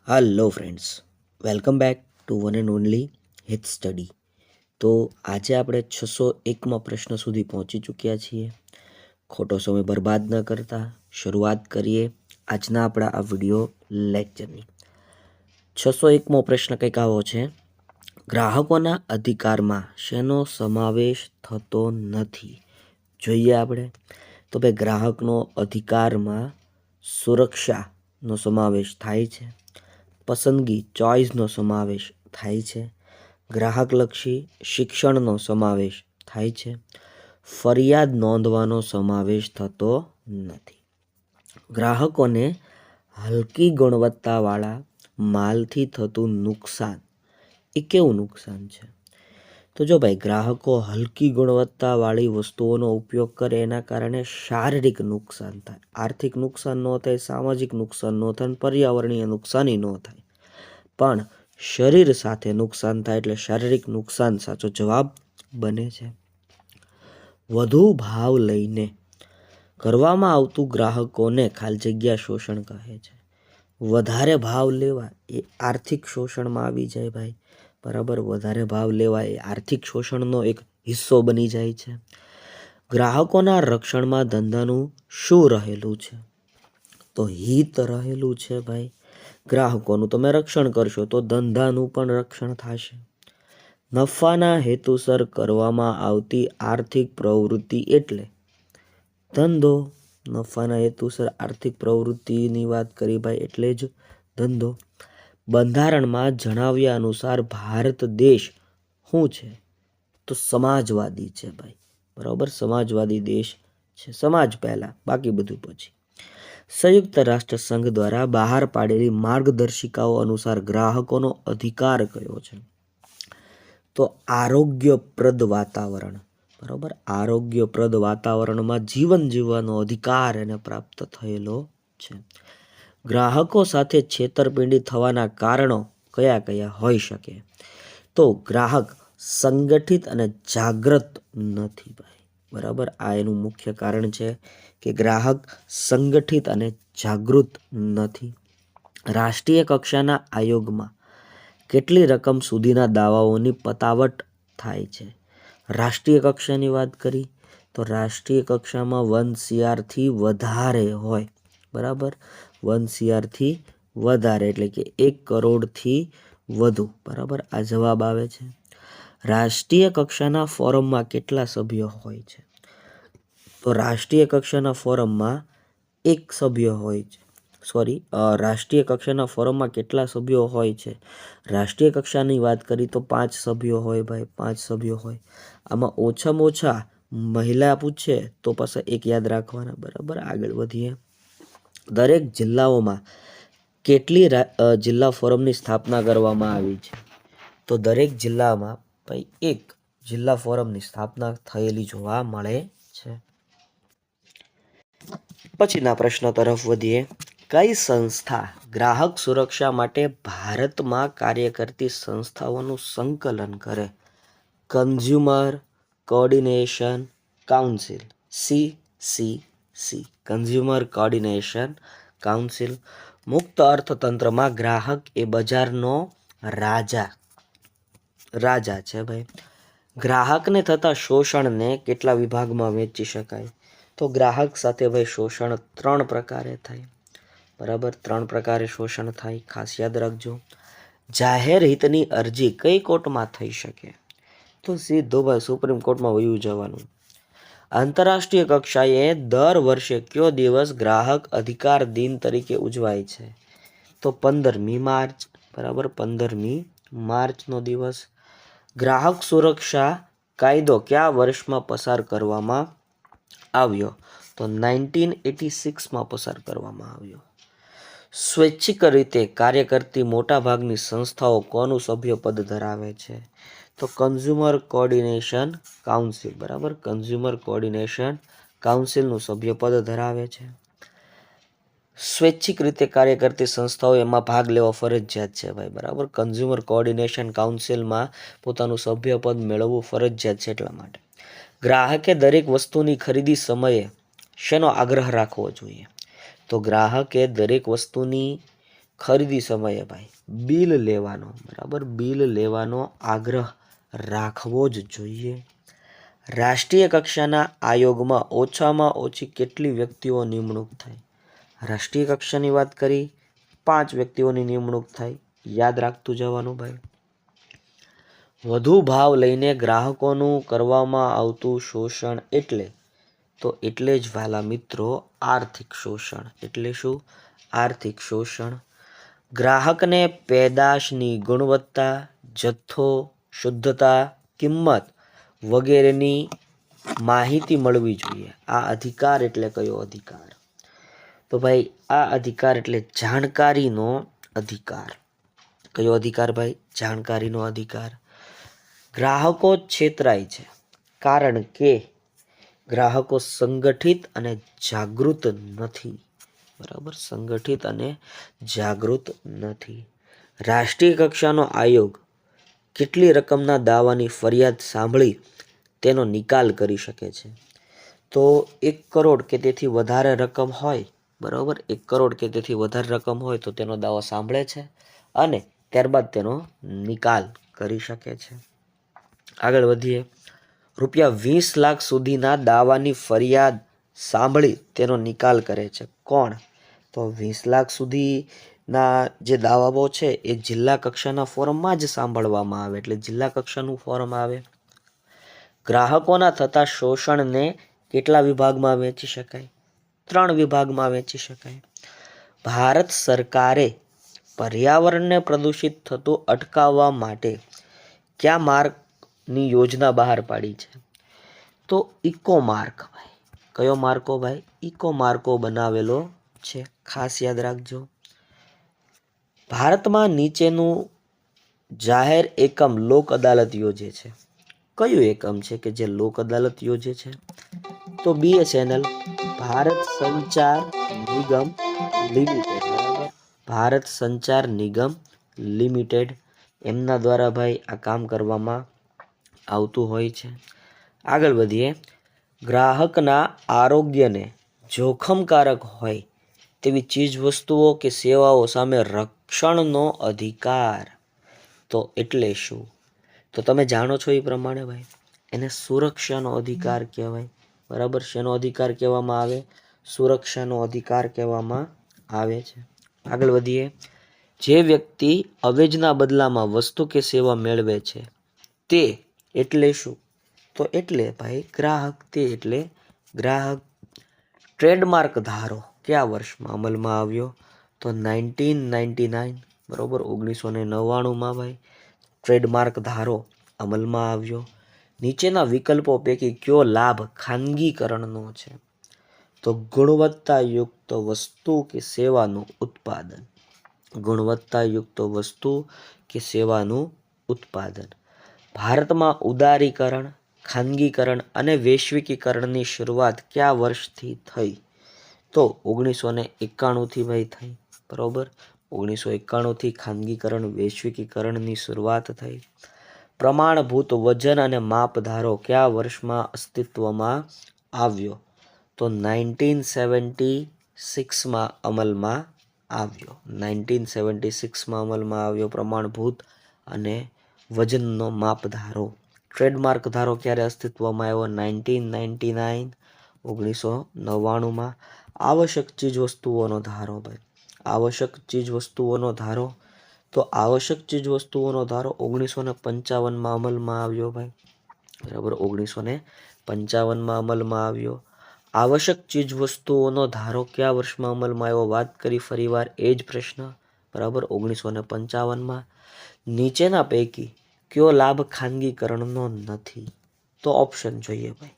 Hello friends, welcome back to one and only હિત study. તો આજે આપણે 601માં પ્રશ્ન સુધી પહોંચી ચૂક્યા છીએ. ખોટો સમય બરબાદ ન કરતા શરૂઆત કરીએ આજના આપણા આ વિડીયો લેક્ચરની. 601મો પ્રશ્ન કંઈક આવો છે: ગ્રાહકોના અધિકારમાં શેનો સમાવેશ થતો નથી? જોઈએ આપણે તો ભાઈ ગ્રાહકનો અધિકારમાં સુરક્ષાનો સમાવેશ થાય છે, પસંદગી ચોઇસનો સમાવેશ થાય છે, ગ્રાહકલક્ષી શિક્ષણનો સમાવેશ થાય છે, ફરિયાદ નોંધવાનો સમાવેશ થતો નથી. ગ્રાહકોને હલકી ગુણવત્તાવાળા માલથી થતું નુકસાન એ કેવું નુકસાન છે? તો જો ભાઈ ગ્રાહકો હલકી ગુણવત્તાવાળી વસ્તુઓનો ઉપયોગ કરે એના કારણે શારીરિક નુકસાન થાય, આર્થિક નુકસાન ન થાય, સામાજિક નુકસાન ન થાય, પર્યાવરણીય નુકસાની ન થાય, પણ શરીર સાથે નુકસાન થાય એટલે શારીરિક નુકસાન સાચો જવાબ બને છે. વધુ ભાવ લઈને કરવામાં આવતું ગ્રાહકોને ખાલી જગ્યા શોષણ કહે છે. વધારે ભાવ લેવા એ આર્થિક શોષણમાં આવી જાય ભાઈ, બરાબર. વધારે ભાવ લેવા એ આર્થિક શોષણનો એક હિસ્સો બની જાય છે. ગ્રાહકોના રક્ષણમાં ધંધાનું શું રહેલું છે? તો હિત રહેલું છે ભાઈ. ગ્રાહકોનું તમે રક્ષણ કરશો તો ધંધાનું પણ રક્ષણ થશે. નફાના હેતુસર કરવામાં આવતી આર્થિક પ્રવૃત્તિ એટલે ધંધો. નફાના હેતુસર આર્થિક પ્રવૃત્તિની વાત કરી ભાઈ, એટલે જ ધંધો. બંધારણમાં જણાવ્યા અનુસાર ભારત દેશ શું છે? તો સમાજવાદી છે ભાઈ, બરાબર. સમાજવાદી દેશ છે. સમાજ પહેલા, બાકી બધું પછી. સંયુક્ત રાષ્ટ્ર સંઘ દ્વારા બહાર પાડેલી માર્ગદર્શિકાઓ અનુસાર ગ્રાહકોનો અધિકાર કયો છે? તો આરોગ્યપ્રદ વાતાવરણ, બરાબર. આરોગ્યપ્રદ વાતાવરણમાં જીવન જીવવાનો અધિકાર એને પ્રાપ્ત થયેલો છે. ગ્રાહકો સાથે છેતરપિંડી થવાના કારણો કયા કયા હોઈ શકે? તો ગ્રાહક સંગઠિત અને જાગૃત નથી ભાઈ, બરાબર. આ એનું મુખ્ય કારણ છે કે ગ્રાહક સંગઠિત અને જાગૃત નથી. રાષ્ટ્રીય કક્ષાના આયોગમાં કેટલી રકમ સુધીના દાવાઓની પતાવટ થાય છે? રાષ્ટ્રીય કક્ષાની વાત કરી તો રાષ્ટ્રીય કક્ષામાં 1 CR થી વધારે હોય, બરાબર. 1 CR થી વધારે એટલે કે 1 કરોડથી વધુ, બરાબર. આ જવાબ આવે છે. રાષ્ટ્રીય કક્ષાના ફોરમમાં કેટલા સભ્યો હોય છે? તો રાષ્ટ્રીય કક્ષાના ફોરમમાં 1 સભ્ય હોય છે. રાષ્ટ્રીય કક્ષાના ફોરમમાં કેટલા સભ્યો હોય છે? રાષ્ટ્રીય કક્ષાની વાત કરી તો 5 સભ્યો હોય ભાઈ, 5 સભ્યો હોય. આમાં ઓછામાં ઓછા મહિલા પૂછે તો પાછા 1 યાદ રાખવાના, બરાબર. આગળ વધીએ. દરેક જિલ્લાઓમાં કેટલી જિલ્લા ફોરમની સ્થાપના કરવામાં આવી છે? તો દરેક જિલ્લામાં ભાઈ 1 જિલ્લા ફોરમની સ્થાપના થયેલી જોવા મળે છે. પછીના પ્રશ્ન તરફ વધીએ. કઈ સંસ્થા ગ્રાહક સુરક્ષા માટે ભારતમાં કાર્ય કરતી સંસ્થાઓનું સંકલન કરે? Consumer coordination council, CCC. Consumer coordination council. મુક્ત અર્થતંત્રમાં ગ્રાહક એ બજારનો રાજા છે ભાઈ. ગ્રાહકને થતા શોષણને કેટલા વિભાગમાં વહેંચી શકાય? તો ગ્રાહક સાથે ભાઈ શોષણ 3 પ્રકારે થાય, બરાબર. 3 પ્રકારે શોષણ થાય, ખાસ યાદ રાખજો. જાહેર હિતની અરજી કઈ કોર્ટમાં થઈ શકે? તો સીધો ભાઈ સુપ્રીમ કોર્ટમાં વયું જવાનું. આંતરરાષ્ટ્રીય કક્ષાએ દર વર્ષે કયો દિવસ ગ્રાહક અધિકાર દિન તરીકે ઉજવાય છે? તો 15મી માર્ચ, બરાબર. 15મી માર્ચનો દિવસ. ગ્રાહક સુરક્ષા કાયદો કયા વર્ષમાં પસાર કરવામાં આવ્યો? તો 1986માં પસાર કરવામાં આવ્યો. સ્વૈચ્છિક રીતે કાર્ય કરતી મોટાભાગની સંસ્થાઓ કોનું સભ્યપદ ધરાવે છે? તો કન્ઝ્યુમર કોર્ડિનેશન કાઉન્સિલ, બરાબર. કન્ઝ્યુમર કોર્ડિનેશન કાઉન્સિલનું સભ્યપદ ધરાવે છે. સ્વૈચ્છિક રીતે કાર્ય કરતી સંસ્થાઓ એમાં ભાગ લેવો ફરજિયાત છે ભાઈ, બરાબર. કન્ઝ્યુમર કોર્ડિનેશન કાઉન્સિલમાં પોતાનું સભ્યપદ મેળવવું ફરજિયાત છે એટલા માટે. ગ્રાહકે દરેક વસ્તુની ખરીદી સમયે શેનો આગ્રહ રાખવો જોઈએ? તો ગ્રાહકે દરેક વસ્તુની ખરીદી સમયે ભાઈ બિલ લેવાનો, બરાબર, બિલ લેવાનો આગ્રહ રાખવો જ જોઈએ. રાષ્ટ્રીય કક્ષાના આયોગમાં ઓછામાં ઓછી કેટલી વ્યક્તિઓ નિમણૂક થાય? રાષ્ટ્રીય કક્ષાની વાત કરી, 5 વ્યક્તિઓની નિમણૂક થાય. યાદ રાખતું જવાનું ભાઈ. વધુ ભાવ લઈને ગ્રાહકોનું કરવામાં આવતું શોષણ એટલે જ વાલા મિત્રો આર્થિક શોષણ. એટલે શું? આર્થિક શોષણ. ગ્રાહકને પેદાશની ગુણવત્તા, જથ્થો, શુદ્ધતા, કિંમત વગેરેની માહિતી મળવી જોઈએ. આ અધિકાર એટલે કયો અધિકાર? તો ભાઈ આ અધિકાર એટલે જાણકારીનો અધિકાર. કયો અધિકાર ભાઈ? જાણકારીનો અધિકાર. ગ્રાહકો છેતરાય છે કારણ કે ગ્રાહકો સંગઠિત અને જાગૃત નથી. બરાબર, સંગઠિત અને જાગૃત નથી. રાષ્ટ્રીય કક્ષાનો આયોગ કેટલી રકમના દાવાની ફરિયાદ સાંભળી તેનો નિકાલ કરી શકે છે? તો 1 કરોડ કે તેથી વધારે રકમ હોય, બરાબર, 1 કરોડ કે તેથી વધારે રકમ હોય તો તેનો દાવો સાંભળે છે અને ત્યારબાદ તેનો નિકાલ કરી શકે છે. આગળ વધીએ. ₹20 લાખ સુધીના દાવાની ફરિયાદ સાંભળી તેનો નિકાલ કરે છે. કોણ? તો 20 લાખ સુધીના જે દાવાઓ છે એ જિલ્લા કક્ષાના ફોરમમાં જ સાંભળવામાં આવે, એટલે જિલ્લા કક્ષાનું ફોરમ આવે. ગ્રાહકોના થતા શોષણને કેટલા વિભાગમાં વહેંચી શકાય? 3 વિભાગમાં વહેંચી શકાય. ભારત સરકારે પર્યાવરણને પ્રદૂષિત થતું અટકાવવા માટે કયા માર્ગની યોજના બહાર પાડી છે? તો ઇકો માર્ક. ભાઈ કયો માર્કો? ભાઈ ઇકો માર્કો બનાવેલો છે, ખાસ યાદ રાખજો. ભારતમાં નીચેનું જાહેર એકમ લોક અદાલત યોજે છે. કયું એકમ છે કે જે લોક અદાલત યોજે છે? તો BSNL, ભારત સંચાર નિગમ લિમિટેડ. બરાબર, ભારત સંચાર નિગમ લિમિટેડ, એમના દ્વારા ભાઈ આ કામ કરવામાં આવતું હોય છે. આગળ વધીએ. ગ્રાહકના આરોગ્યને જોખમકારક હોય તેવી ચીજ વસ્તુઓ કે સેવાઓ સામે રક્ષણનો અધિકાર. તો એટલે શું? તો તમે જાણો છો એ પ્રમાણે ભાઈ એને સુરક્ષાનો અધિકાર કહેવાય. બરાબર, શેનો અધિકાર કહેવામાં આવે? સુરક્ષાનો અધિકાર કહેવામાં આવે છે. આગળ વધીએ. જે વ્યક્તિ અવેજના બદલામાં વસ્તુ કે સેવા મેળવે છે તે એટલે શું? તો એટલે ભાઈ ગ્રાહક. તે એટલે ગ્રાહક. ટ્રેડમાર્ક ધારો કયા વર્ષમાં અમલમાં આવ્યો? તો 1999. બરોબર, 1999માં ભાઈ ટ્રેડમાર્ક ધારો અમલમાં આવ્યો. નીચેના વિકલ્પો પૈકી કયો લાભ ખાનગીકરણનો છે? તો ગુણવત્તાયુક્ત વસ્તુ કે સેવાનું ઉત્પાદન. ગુણવત્તાયુક્ત વસ્તુ કે સેવાનું ઉત્પાદન. ભારતમાં ઉદારીકરણ, ખાનગીકરણ અને વૈશ્વિકીકરણની શરૂઆત કયા વર્ષથી થઈ? તો 1991થી ભાઈ થઈ. બરોબર, 1991થી ખાનગીકરણ, વૈશ્વિકીકરણની શરૂઆત થઈ. પ્રમાણભૂત વજન અને માપ ધારો કયા વર્ષમાં અસ્તિત્વમાં આવ્યો? તો 1976માં અમલમાં આવ્યો. 1976માં અમલમાં આવ્યો પ્રમાણભૂત અને વજનનો માપ ધારો. ટ્રેડમાર્ક ધારો ક્યારે અસ્તિત્વમાં આવ્યો? 1999, 1999માં. આવશ્યક ચીજ વસ્તુઓનો ધારો ભાઈ. આવશ્યક ચીજ વસ્તુઓનો ધારો. તો આવશ્યક ચીજ વસ્તુઓનો ધારો 1955માં અમલમાં આવ્યો ભાઈ. બરાબર, 1955માં અમલમાં આવ્યો. આવશ્યક ચીજ વસ્તુઓનો ધારો કયા વર્ષમાં અમલમાં આવ્યો? વાત કરી ફરીવાર એ જ પ્રશ્ન. બરાબર, 1955માં. નીચેના પૈકી કયો લાભ ખાનગીકરણનો નથી? તો ઓપ્શન જોઈએ ભાઈ.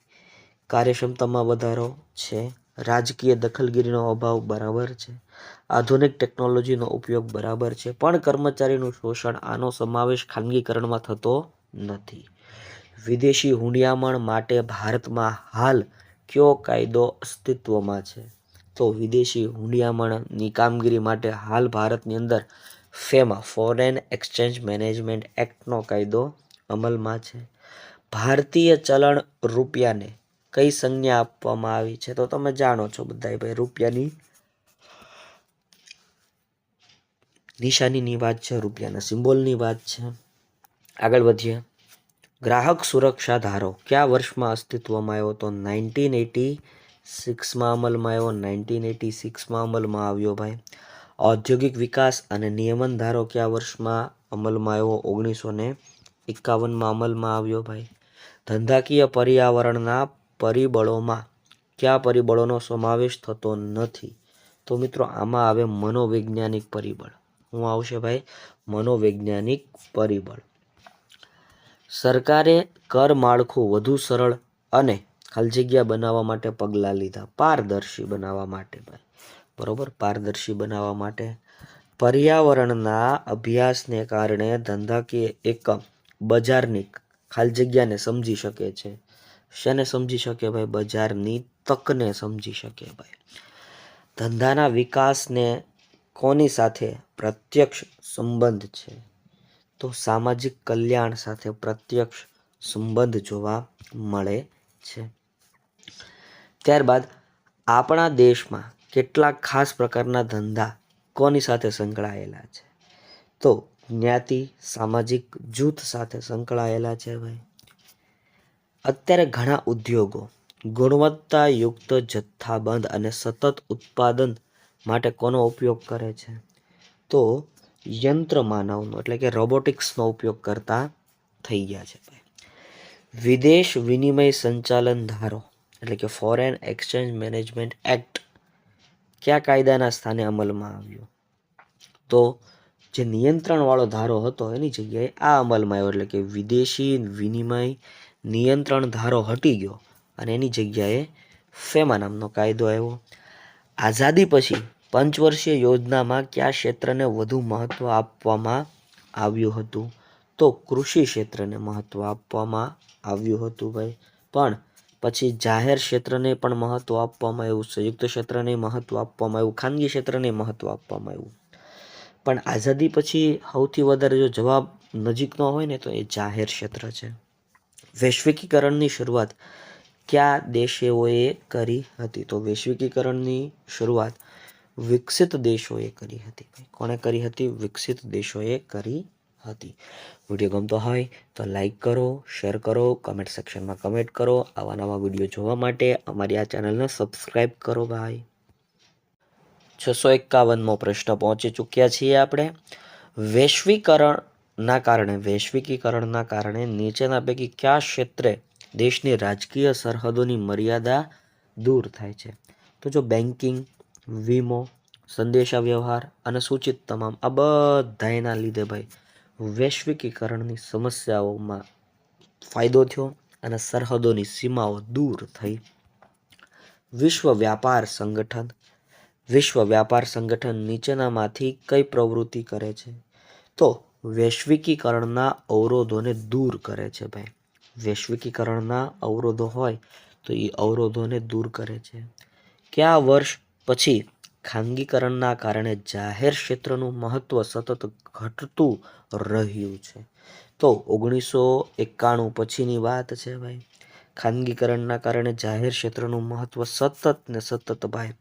કાર્યક્ષમતામાં વધારો છે, રાજકીય દખલગીરીનો અભાવ બરાબર છે, આધુનિક ટેકનોલોજીનો ઉપયોગ બરાબર છે, પણ કર્મચારીનું શોષણ આનો સમાવેશ ખાનગીકરણમાં થતો નથી. વિદેશી હુંડિયામણ માટે ભારતમાં હાલ કયો કાયદો અસ્તિત્વમાં છે? તો વિદેશી હુંડિયામણની કામગીરી માટે હાલ ભારતની અંદર ફેમા, ફોરેન એક્સચેન્જ મેનેજમેન્ટ એક્ટનો કાયદો અમલમાં છે. ભારતીય ચલણ રૂપિયાને કઈ સંજ્ઞા આપવામાં આવી છે? તો તમે જાણો છો બધા ભાઈ રૂપિયાની નિશાનીની વાત છે, રૂપિયાના સિમ્બોલની વાત છે. આગળ વધીએ. ગ્રાહક સુરક્ષા ધારો કયા વર્ષમાં અસ્તિત્વમાં આવ્યો? તો 1986માં અમલમાં આવ્યો. 1986માં અમલમાં આવ્યો ભાઈ. ઔદ્યોગિક વિકાસ અને નિયમન ધારો કયા વર્ષમાં અમલમાં આવ્યો? 1951માં અમલમાં આવ્યો ભાઈ. ધંધાકીય પર્યાવરણના પરિબળોમાં કયા પરિબળોનો સમાવેશ થતો નથી? તો મિત્રો આમાં આવે મનોવૈજ્ઞાનિક પરિબળ. શું આવશે ભાઈ? મનોવૈજ્ઞાનિક પરિબળ. સરકારે કર માળખું વધુ સરળ અને ખાલી જગ્યા બનાવવા માટે પગલાં લીધા. પારદર્શી બનાવવા માટે ભાઈ, બરોબર, પારદર્શી બનાવવા માટે. પર્યાવરણના અભ્યાસને કારણે ધંધાકીય એકમ બજારની ખાલી જગ્યાને સમજી શકે છે. શેને સમજી શકે ભાઈ? બજારની તકને સમજી શકે ભાઈ. ધંધાના વિકાસને કોની સાથે પ્રત્યક્ષ સંબંધ છે? તો સામાજિક કલ્યાણ સાથે પ્રત્યક્ષ સંબંધ જોવા મળે છે. ત્યારબાદ આપણા દેશમાં કેટલાક ખાસ પ્રકારના ધંધા કોની સાથે સંકળાયેલા છે? તો જ્ઞાતિ સામાજિક જૂથ સાથે સંકળાયેલા છે ભાઈ. અત્યારે ઘણા ઉદ્યોગો ગુણવત્તાયુક્ત જથ્થાબંધ અને સતત ઉત્પાદન માટે કોનો ઉપયોગ કરે છે? તો યંત્ર માનવનો એટલે કે રોબોટિક્સનો ઉપયોગ કરતા થઈ ગયા છે ભાઈ. વિદેશ વિનિમય સંચાલન ધારો એટલે કે ફોરેન એક્સચેન્જ મેનેજમેન્ટ એક્ટ કયા કાયદાના સ્થાને અમલમાં આવ્યો? તો જે નિયંત્રણવાળો ધારો હતો એની જગ્યાએ આ અમલમાં આવ્યો, એટલે કે વિદેશી વિનિમય નિયંત્રણ ધારો હટી ગયો અને એની જગ્યાએ ફેમા નામનો કાયદો આવ્યો. આઝાદી પછી પંચવર્ષીય યોજનામાં કયા ક્ષેત્રને વધુ મહત્વ આપવામાં આવ્યું હતું? તો કૃષિ ક્ષેત્રને મહત્વ આપવામાં આવ્યું હતું ભાઈ. પણ પછી જાહેર ક્ષેત્રને પણ મહત્વ આપવામાં આવ્યું, સંયુક્ત ક્ષેત્રને મહત્વ આપવામાં આવ્યું, ખાનગી ક્ષેત્રને મહત્વ આપવામાં આવ્યું. પણ આઝાદી પછી સૌથી વધારે જો જવાબ નજીકનો હોય ને તો એ જાહેર ક્ષેત્ર છે. વૈશ્વિકીકરણની શરૂઆત કયા દેશોએ કરી હતી? તો વૈશ્વિકીકરણની શરૂઆત વિકસિત દેશોએ કરી હતી. કોણે કરી હતી? વિકસિત દેશોએ કરી હતી. વિડીયો ગમતો હોય તો લાઈક કરો, શેર કરો, કમેન્ટ સેક્શનમાં કમેન્ટ કરો. આવા નવા વિડીયો જોવા માટે અમારી આ ચેનલને સબસ્ક્રાઈબ કરો ભાઈ. 651મો પ્રશ્ન પહોંચી ચૂક્યા છીએ આપણે. વૈશ્વિકીકરણના કારણે નીચેના પૈકી કયા ક્ષેત્રે દેશની રાજકીય સરહદોની મર્યાદા દૂર થાય છે? તો જો બેન્કિંગ, વીમો, સંદેશા વ્યવહાર અને સૂચિત તમામ, આ બધા એના લીધે ભાઈ વૈશ્વિકીકરણની સમસ્યાઓમાં ફાયદો થયો અને સરહદોની સીમાઓ દૂર થઈ. વિશ્વ વ્યાપાર સંગઠન નીચેનામાંથી કઈ પ્રવૃત્તિ કરે છે? તો વૈશ્વિકીકરણના અવરોધોને દૂર કરે છે ભાઈ. વૈશ્વિકીકરણના અવરોધો હોય તો એ અવરોધોને દૂર કરે છે. કયા વર્ષ પછી ખાનગીકરણના કારણે જાહેર ક્ષેત્રનું મહત્વ સતત ઘટતું રહ્યું છે? તો 1991 પછીની વાત છે ભાઈ. ખાનગીકરણના કારણે જાહેર ક્ષેત્રનું મહત્વ સતત ભાઈ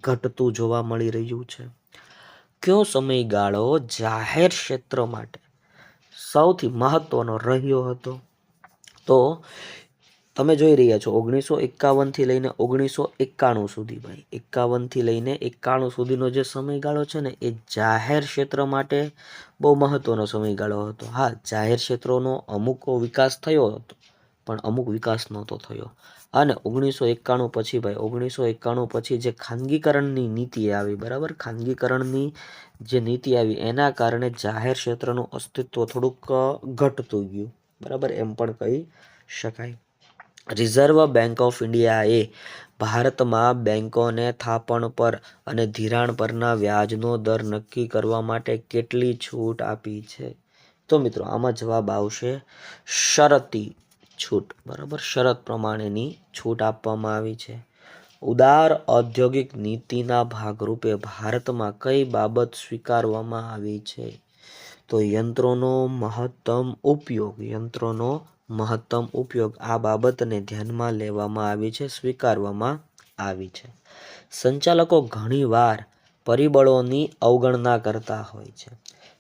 ઘટતું જોવા મળી રહ્યું છે. કયો સમયગાળો જાહેર ક્ષેત્ર માટે સૌથી મહત્વનો રહ્યો હતો? તો તમે જોઈ રહ્યા છો 1951થી લઈને 1991 સુધી ભાઈ. 51થી લઈને 91 સુધીનો જે સમયગાળો છે ને એ જાહેર ક્ષેત્ર માટે બહુ મહત્વનો સમયગાળો હતો. હા, જાહેર ક્ષેત્રોનો અમુક વિકાસ થયો હતો પણ અમુક વિકાસ નહોતો થયો. અને 1991 પછી ભાઈ 1991 પછી જે ખાનગીકરણની નીતિ આવી, બરાબર, ખાનગીકરણની જે નીતિ આવી એના કારણે જાહેર ક્ષેત્રનું અસ્તિત્વ થોડુંક ઘટતું ગયું, બરાબર, એમ પણ કહી શકાય. રિઝર્વ બેંક ઓફ ઇન્ડિયાએ ભારતમાં બેંકોને થાપણ પર અને ધિરાણ પરના વ્યાજનો દર નક્કી કરવા માટે કેટલી છૂટ આપી છે? તો મિત્રો આમાં જવાબ આવશે શરતી છૂટ, બરાબર, શરત પ્રમાણેની છૂટ આપવામાં આવી છે. ઉદાર ઔદ્યોગિક નીતિના ભાગરૂપે ભારતમાં કઈ બાબત સ્વીકારવામાં આવી છે? તો યંત્રોનો મહત્તમ ઉપયોગ આ બાબતને ધ્યાનમાં લેવામાં આવી છે, સ્વીકારવામાં આવી છે. સંચાલકો ઘણીવાર પરિબળોની અવગણના કરતા હોય છે.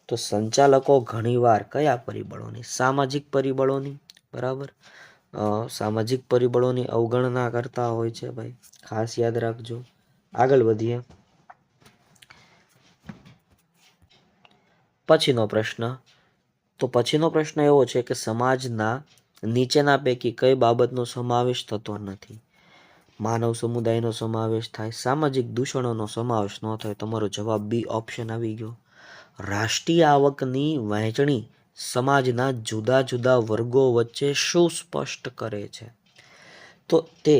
તો સંચાલકો ઘણીવાર કયા પરિબળોની? સામાજિક પરિબળોની, બરાબર, સામાજિક પરિબળોની અવગણના કરતા હોય છે ભાઈ, ખાસ યાદ રાખજો. આગળ વધીએ. પછીનો પ્રશ્ન એવો છે કે સમાજના નીચેના પૈકી કઈ બાબતનો સમાવેશ થતો નથી? માનવ સમુદાયનો સમાવેશ થાય, સામાજિક દૂષણોનો સમાવેશ ન થાય. તમારો જવાબ બી ઓપ્શન આવી ગયો. રાષ્ટ્રીય આવકની વહેંચણી સમાજના જુદા જુદા વર્ગો વચ્ચે શું સ્પષ્ટ કરે છે? તો તે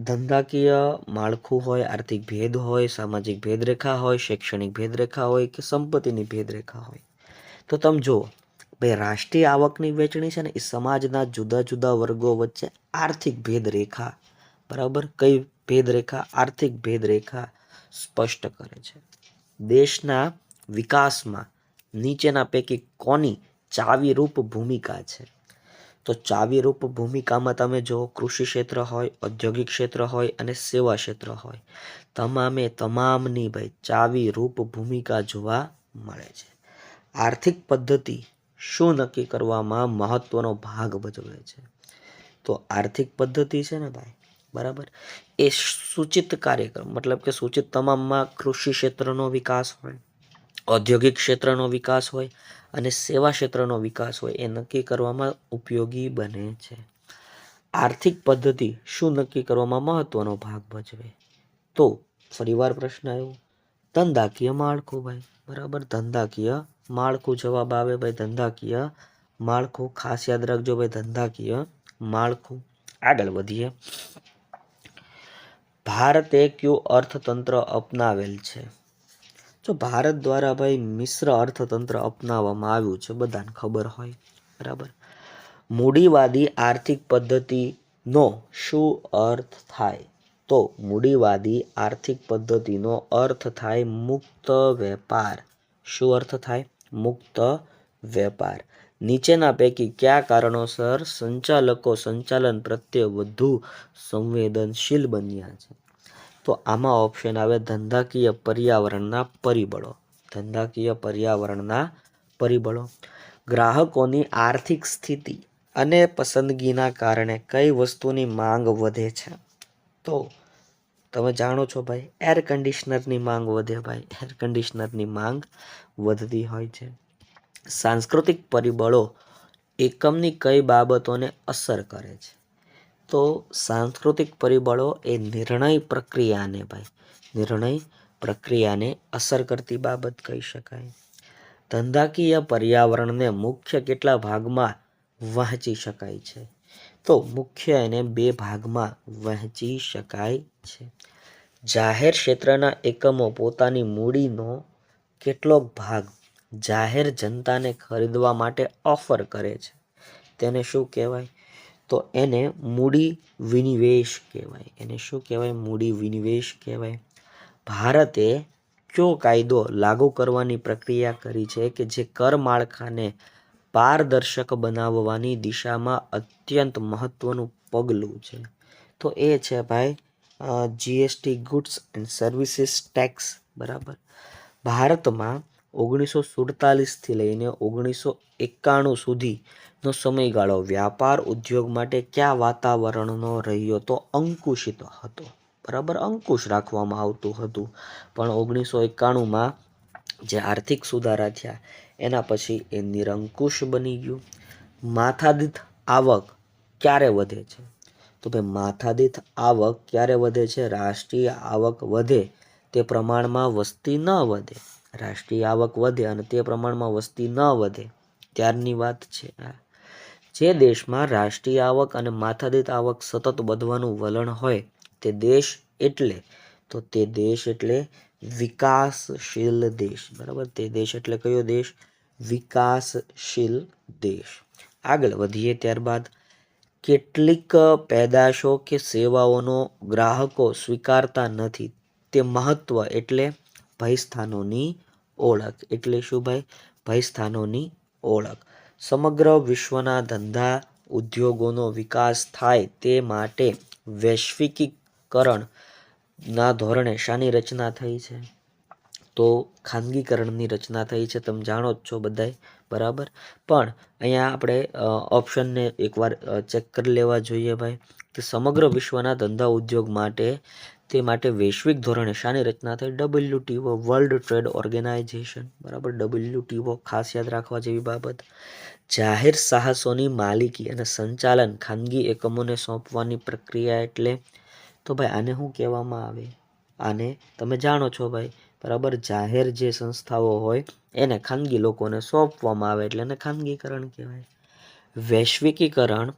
ધંધાકીય માળખું હોય, આર્થિક ભેદ હોય, સામાજિક ભેદરેખા હોય, શૈક્ષણિક ભેદરેખા હોય કે સંપત્તિની ભેદરેખા હોય. તો તમે જુઓ ભાઈ, રાષ્ટ્રીય આવકની વહેંચણી છે ને એ સમાજના જુદા જુદા વર્ગો વચ્ચે આર્થિક ભેદરેખા, બરાબર, કઈ ભેદરેખા? આર્થિક ભેદરેખા સ્પષ્ટ કરે છે. દેશના વિકાસમાં નીચેના પૈકી કોની ચાવીરૂપ ભૂમિકા છે? તો ચાવીરૂપ ભૂમિકામાં તમે જો કૃષિ ક્ષેત્ર હોય, ઔદ્યોગિક ક્ષેત્ર હોય અને સેવા ક્ષેત્ર હોય, તમામની ભાઈ ચાવીરૂપ ભૂમિકા જોવા મળે છે. આર્થિક પદ્ધતિ શું નક્કી કરવામાં મહત્વનો ભાગ ભજવે છે? તો આર્થિક પદ્ધતિ છે ને ભાઈ, બરાબર, એ સૂચિત કાર્યક્રમ, મતલબ કે સૂચિત તમામમાં કૃષિ ક્ષેત્રનો વિકાસ હોય, ઔદ્યોગિક ક્ષેત્રનો વિકાસ હોય અને સેવા ક્ષેત્રનો વિકાસ હોય, એ નક્કી કરવામાં ઉપયોગી બને છે. આર્થિક પદ્ધતિ શું નક્કી કરવામાં મહત્વનો ભાગ ભજવે? તો ફરીવાર પ્રશ્ન આવ્યો, ધંધાકીય માળખું ભાઈ, બરાબર, ધંધાકીય માળખું જવાબ આવે ભાઈ, ધંધાકીય માળખું. ખાસ યાદ રાખજો ભાઈ, ધંધાકીય માળખું. આગળ વધીએ. ભારતે કયું અર્થતંત્ર અપનાવેલ છે? જો ભારત દ્વારા ભાઈ મિશ્ર અર્થતંત્ર અપનાવવામાં આવ્યું છે, બધાને ખબર હોય, બરાબર. મૂડીવાદી આર્થિક પદ્ધતિનો શું અર્થ થાય? તો મૂડીવાદી આર્થિક પદ્ધતિનો અર્થ થાય મુક્ત વેપાર. શું અર્થ થાય? મુક્ત વેપાર. નીચેના પૈકી કયા કારણોસર સંચાલકો સંચાલન પ્રત્યે વધુ સંવેદનશીલ બન્યા છે? તો આમાં ઓપ્શન આવે ધંધાકીય પર્યાવરણના પરિબળો. ધંધાકીય પર્યાવરણના પરિબળો. ગ્રાહકોની આર્થિક સ્થિતિ અને પસંદગીના કારણે કઈ વસ્તુની માંગ વધે છે? તો તમે જાણો છો ભાઈ, એર કન્ડિશનરની માંગ વધે ભાઈ, એર કન્ડિશનરની માંગ વધતી હોય છે. સાંસ્કૃતિક પરિબળો એકમની કઈ બાબતોને અસર કરે છે? તો સાંસ્કૃતિક પરિબળો એ નિર્ણય પ્રક્રિયાને અસર કરતી બાબત કહી શકાય. ધંધાકીય પર્યાવરણને મુખ્ય કેટલા ભાગમાં વહેંચી શકાય છે? તો મુખ્ય એને 2 ભાગમાં વહેંચી શકાય છે. જાહેર ક્ષેત્રના એકમો પોતાની મૂડીનો કેટલોક ભાગ જાહેર જનતાને ખરીદવા માટે ઓફર કરે છે, તેને શું કહેવાય? તો એને મૂડી વિનિવેશ કહેવાય. એને શું કહેવાય? મૂડી વિનિવેશ કહેવાય. ભારતે કયો કાયદો લાગુ કરવાની પ્રક્રિયા કરી છે કે જે કર માળખાને પારદર્શક બનાવવાની દિશામાં અત્યંત મહત્વનું પગલું છે? તો એ છે ભાઈ GST, goods and services tax, બરાબર. ભારતમાં 1947થી લઈને 1991 સુધીનો સમયગાળો વ્યાપાર ઉદ્યોગ માટે કયા વાતાવરણનો રહ્યો? તો અંકુશિત હતો, બરાબર, અંકુશ રાખવામાં આવતું હતું. પણ 1991માં જે આર્થિક સુધારા થયા એના પછી એ નિરંકુશ બની ગયું. માથાદીઠ આવક ક્યારે વધે છે? તો ભાઈ માથાદીઠ આવક ક્યારે વધે છે? રાષ્ટ્રીય આવક વધે તે પ્રમાણમાં વસ્તી ન વધે. રાષ્ટ્રીય આવક વધે અને તે પ્રમાણમાં વસ્તી ન વધે ત્યારની વાત છે. જે દેશમાં રાષ્ટ્રીય આવક અને માથાદીઠ આવક સતત વધવાનું વલણ હોય તે દેશ એટલે વિકાસશીલ દેશ, બરાબર. તે દેશ એટલે કયો દેશ? વિકાસશીલ દેશ. આગળ વધીએ. ત્યારબાદ કેટલીક પેદાશો કે સેવાઓનો ગ્રાહકો સ્વીકારતા નથી તે મહત્વ એટલે ભયસ્થાનોની ઓળખ. એટલે શું ભાઈ? ભયસ્થાનોની ઓળખ. સમગ્ર વિશ્વના ધંધા ઉદ્યોગોનો વિકાસ થાય તે માટે વૈશ્વિકીકરણના ધોરણે શાની રચના થઈ છે? તો ખાનગીકરણની રચના થઈ છે, તમે જાણો જ છો બધાય, બરાબર. પણ અહીંયા આપણે ઓપ્શનને એકવાર ચેક કરી લેવા જોઈએ ભાઈ, કે સમગ્ર વિશ્વના ધંધા ઉદ્યોગ માટે વૈશ્વિક ધોરણે શાની રચના થઈ? WTO, વર્લ્ડ ટ્રેડ ઓર્ગેનાઇઝેશન, બરાબર. WTO ખાસ યાદ રાખવા જેવી બાબત. જાહેર સાહસોની માલિકી અને સંચાલન ખાનગી એકમોને સોંપવાની પ્રક્રિયા એટલે? તો ભાઈ આને શું કહેવામાં આવે? આને તમે જાણો છો ભાઈ, બરાબર. જાહેર જે સંસ્થાઓ હોય એને ખાનગી લોકોને સોંપવામાં આવે એટલે એને ખાનગીકરણ કહેવાય. વૈશ્વિકીકરણ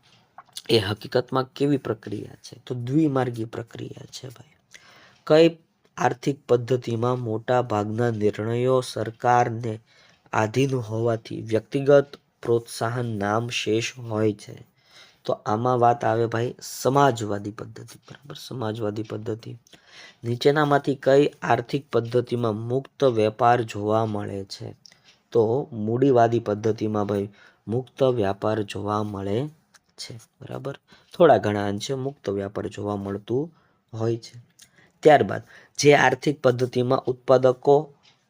એ હકીકતમાં કેવી પ્રક્રિયા છે? તો દ્વિમાર્ગી પ્રક્રિયા છે ભાઈ. કઈ આર્થિક પદ્ધતિમાં મોટા ભાગના નિર્ણયો સરકારને આધીન હોવાથી વ્યક્તિગત પ્રોત્સાહન નામ શેષ હોય છે? તો આમાં વાત આવે ભાઈ સમાજવાદી પદ્ધતિ, બરાબર. સમાજવાદી પદ્ધતિ. નીચેનામાંથી કઈ આર્થિક પદ્ધતિમાં મુક્ત વેપાર જોવા મળે છે? તો મૂડીવાદી પદ્ધતિમાં ભાઈ મુક્ત વ્યાપાર જોવા મળે છે, બરાબર. થોડા ઘણા અંશે મુક્ત વ્યાપાર જોવા મળતું હોય છે. ત્યારબાદ જે આર્થિક પદ્ધતિમાં ઉત્પાદકો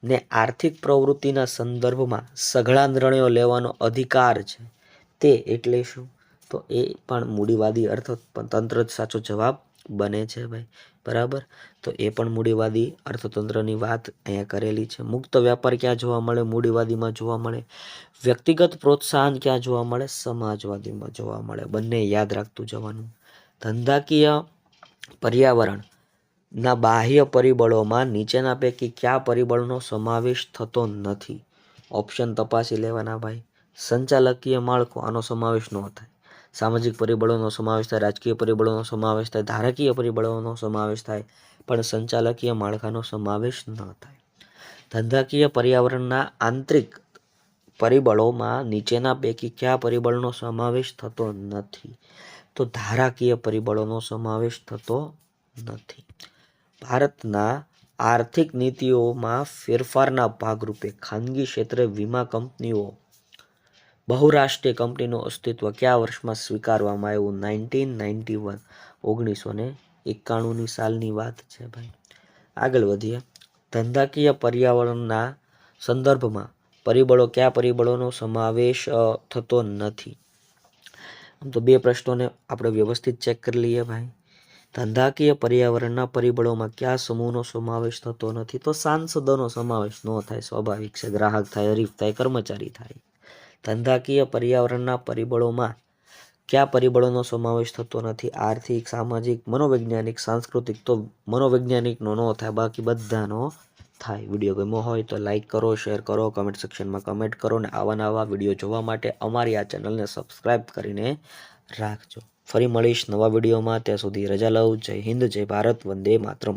ને આર્થિક પ્રવૃત્તિના સંદર્ભમાં સઘળા નિર્ણયો લેવાનો અધિકાર છે તે એટલે શું? તો એ પણ મૂડીવાદી અર્થતંત્ર જ સાચો જવાબ બને છે ભાઈ, બરાબર. તો એ પણ મૂડીવાદી અર્થતંત્રની વાત અહીંયા કરેલી છે. મુક્ત વ્યાપાર ક્યાં જોવા મળે? મૂડીવાદીમાં જોવા મળે. વ્યક્તિગત પ્રોત્સાહન ક્યાં જોવા મળે? સમાજવાદીમાં જોવા મળે. બંને યાદ રાખતું જવાનું. ધંધાકીય પર્યાવરણ ના બાહ્ય પરિબળોમાં નીચેના પૈકી કયા પરિબળનો સમાવેશ થતો નથી? ઓપ્શન તપાસી લેવાના ભાઈ. સંચાલકીય માળખું, આનો સમાવેશ ન થાય. સામાજિક પરિબળોનો સમાવેશ થાય, રાજકીય પરિબળોનો સમાવેશ થાય, ધારાકીય પરિબળોનો સમાવેશ થાય, પણ સંચાલકીય માળખાનો સમાવેશ ન થાય. ધંધાકીય પર્યાવરણના આંતરિક પરિબળોમાં નીચેના પૈકી કયા પરિબળનો સમાવેશ થતો નથી? તો ધારાકીય પરિબળોનો સમાવેશ થતો નથી. ભારતના આર્થિક નીતિઓમાં ફેરફારના ભાગરૂપે ખાનગી ક્ષેત્રે વીમા કંપનીઓ બહુરાષ્ટ્રીય કંપનીનું અસ્તિત્વ કયા વર્ષમાં સ્વીકારવામાં આવ્યું? 1991, 1991ની સાલની વાત છે ભાઈ. આગળ વધીએ. ધંધાકીય પર્યાવરણના સંદર્ભમાં કયા પરિબળોનો સમાવેશ થતો નથી? આમ તો બે પ્રશ્નોને આપણે વ્યવસ્થિત ચેક કરી લઈએ ભાઈ. ધંધાકીય પર્યાવરણના પરિબળોમાં કયા સમૂહનો સમાવેશ થતો નથી? તો સાંસદોનો સમાવેશ ન થાય, સ્વાભાવિક છે. ગ્રાહક થાય, હરીફ થાય, કર્મચારી થાય. ધંધાકીય પર્યાવરણના પરિબળોમાં કયા પરિબળોનો સમાવેશ થતો નથી? આર્થિક, સામાજિક, મનોવૈજ્ઞાનિક, સાંસ્કૃતિક. તો મનોવૈજ્ઞાનિકનો ન થાય, બાકી બધાનો થાય. વિડીયો ગમ્યો હોય તો લાઈક કરો, શેર કરો, કમેન્ટ સેક્શનમાં કમેન્ટ કરો, અને આવા વિડીયો જોવા માટે અમારી આ ચેનલને સબસ્ક્રાઈબ કરીને રાખજો. ફરી મળીશ નવા વિડીયોમાં. ત્યાં સુધી રજા લઉં. જય હિન્દ, જય ભારત, વંદે માતરમ.